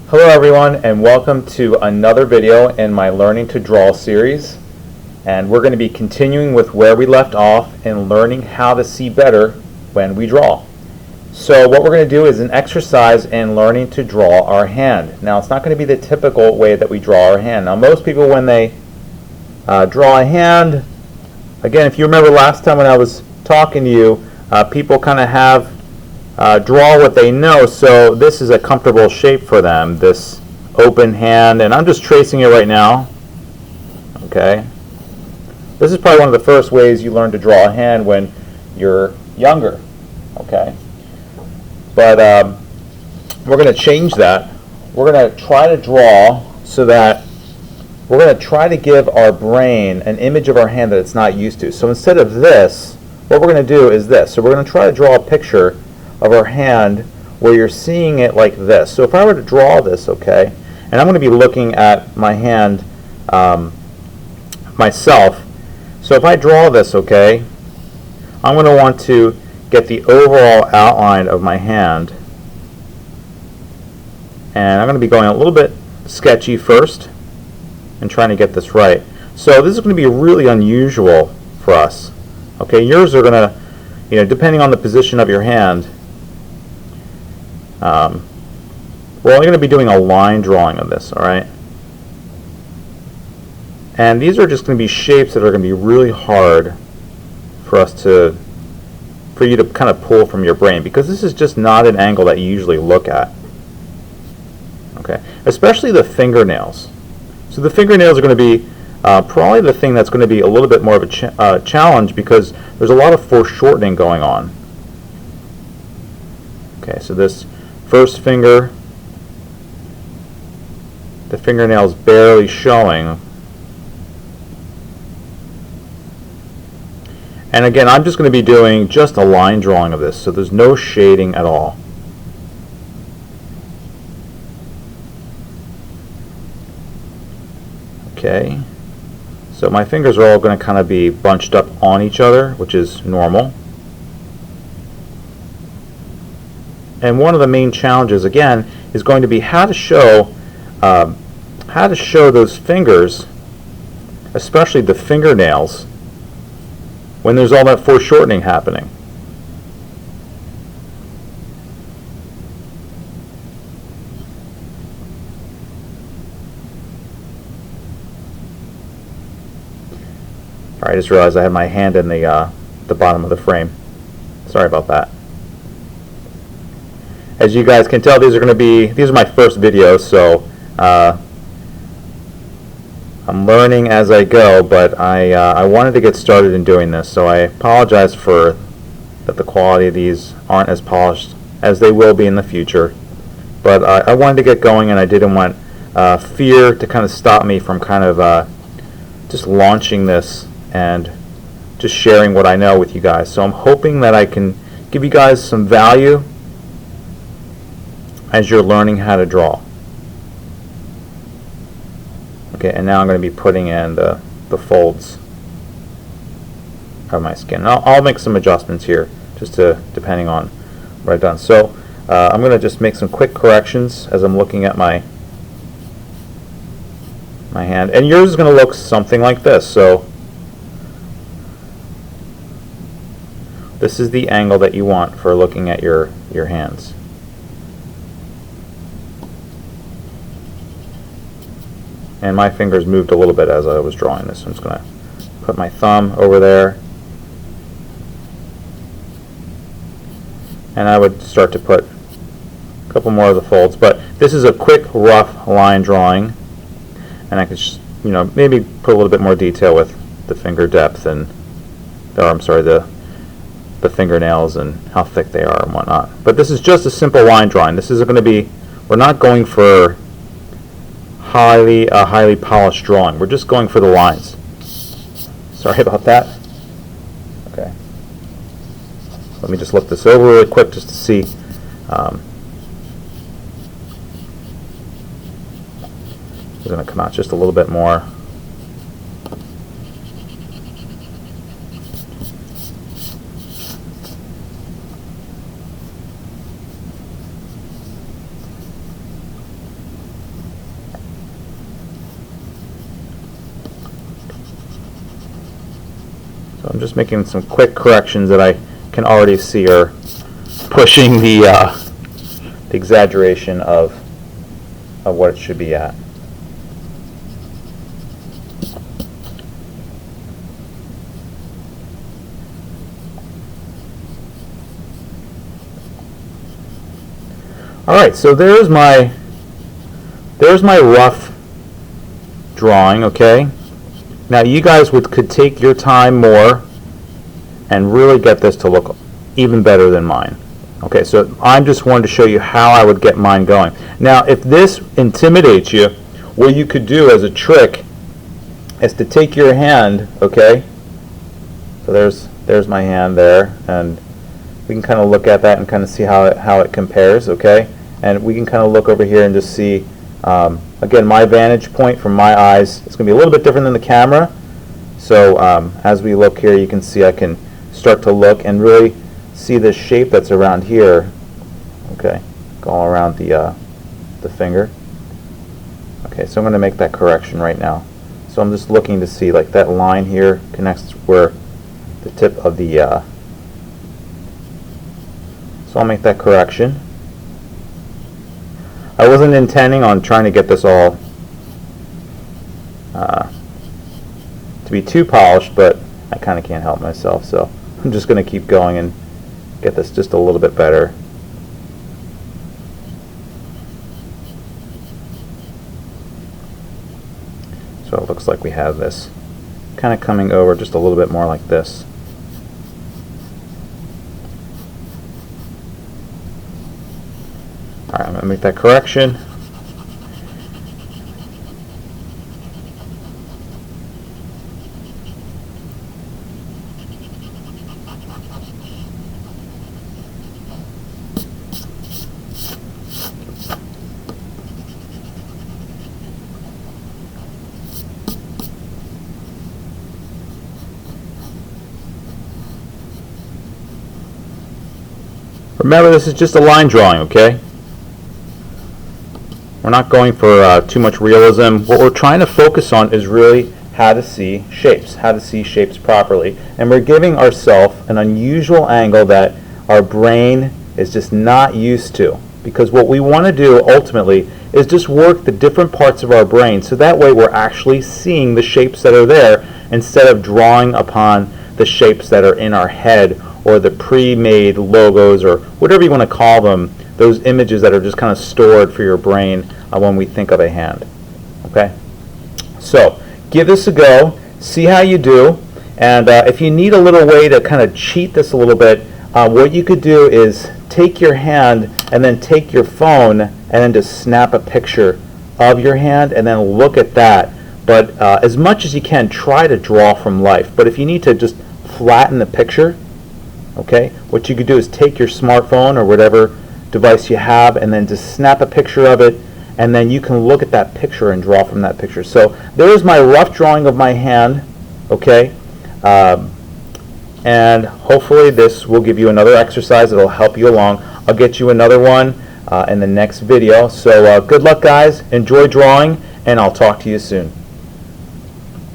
Hello everyone, and welcome to another video in my Learning to Draw series. And we're going to be continuing with where we left off in learning how to see better when we draw. So what we're going to do is an exercise in learning to draw our hand. Now it's not going to be the typical way that we draw our hand. Now most people, when they draw a hand, again, if you remember last time when I was talking to you, people kind of have draw what they know, so this is a comfortable shape for them, this open hand, and I'm just tracing it right now. Okay, this is probably one of the first ways you learn to draw a hand when you're younger. Okay, but we're going to change that. We're going to try to draw so that we're going to try to give our brain an image of our hand that it's not used to. So instead of this, what we're going to do is this. So we're going to try to draw a picture of our hand where you're seeing it like this. So if I were to draw this, okay, and I'm going to be looking at my hand myself. So if I draw this, okay, I'm going to want to get the overall outline of my hand. And I'm going to be going a little bit sketchy first and trying to get this right. So this is going to be really unusual for us. Okay, yours are going to, depending on the position of your hand, we're only going to be doing a line drawing of this, all right? And these are just going to be shapes that are going to be really hard for you to kind of pull from your brain, because this is just not an angle that you usually look at. Okay, especially the fingernails. So the fingernails are going to be probably the thing that's going to be a little bit more of a challenge, because there's a lot of foreshortening going on. Okay, so this first finger, the fingernail's barely showing. And again, I'm just going to be doing just a line drawing of this, so there's no shading at all. Okay, so my fingers are all going to kind of be bunched up on each other, which is normal. And one of the main challenges, again, is going to be how to show those fingers, especially the fingernails, when there's all that foreshortening happening. All right, I just realized I had my hand in the bottom of the frame. Sorry about that. As you guys can tell, these are my first videos, so I'm learning as I go, but I wanted to get started in doing this, so I apologize for that the quality of these aren't as polished as they will be in the future. But I wanted to get going, and I didn't want fear to kind of stop me from kind of just launching this and just sharing what I know with you guys. So I'm hoping that I can give you guys some value as you're learning how to draw. Okay, and now I'm going to be putting in the folds of my skin. I'll make some adjustments here, just depending on what I've done. So I'm going to just make some quick corrections as I'm looking at my hand. And yours is going to look something like this. So this is the angle that you want for looking at your hands. And my fingers moved a little bit as I was drawing this. So I'm just going to put my thumb over there. And I would start to put a couple more of the folds. But this is a quick, rough line drawing. And I could just, maybe put a little bit more detail with the finger depth and, the fingernails and how thick they are and whatnot. But this is just a simple line drawing. This is going to be, we're not going for highly polished drawing. We're just going for the lines. Sorry about that. Okay. Let me just look this over really quick just to see. It's going to come out just a little bit more. I'm just making some quick corrections that I can already see are pushing the exaggeration of what it should be at. All right, so there's my rough drawing, okay? Now you guys could take your time more and really get this to look even better than mine. Okay, so I'm just wanting to show you how I would get mine going. Now, if this intimidates you, what you could do as a trick is to take your hand, okay? So there's my hand there, and we can kind of look at that and kind of see how it compares, okay? And we can kind of look over here and just see, again, my vantage point from my eyes, it's going to be a little bit different than the camera. So as we look here, you can see I can start to look and really see the shape that's around here, okay, all around the finger. Okay, so I'm going to make that correction right now. So I'm just looking to see, like, that line here connects where the tip of the, so I'll make that correction. I wasn't intending on trying to get this all to be too polished, but I kind of can't help myself, so I'm just going to keep going and get this just a little bit better. So it looks like we have this kind of coming over just a little bit more like this. Alright, I'm going to make that correction. Remember, this is just a line drawing, okay? We're not going for too much realism. What we're trying to focus on is really how to see shapes properly. And we're giving ourselves an unusual angle that our brain is just not used to. Because what we want to do ultimately is just work the different parts of our brain so that way we're actually seeing the shapes that are there instead of drawing upon the shapes that are in our head or the pre-made logos or whatever you want to call them, those images that are just kind of stored for your brain when we think of a hand. Okay? So, give this a go, see how you do, and if you need a little way to kind of cheat this a little bit, what you could do is take your hand and then take your phone and then just snap a picture of your hand and then look at that. But as much as you can, try to draw from life. But if you need to just flatten the picture, okay, what you could do is take your smartphone or whatever device you have and then just snap a picture of it, and then you can look at that picture and draw from that picture. So there's my rough drawing of my hand, okay, and hopefully this will give you another exercise that will help you along. I'll get you another one in the next video. So good luck, guys, enjoy drawing, and I'll talk to you soon.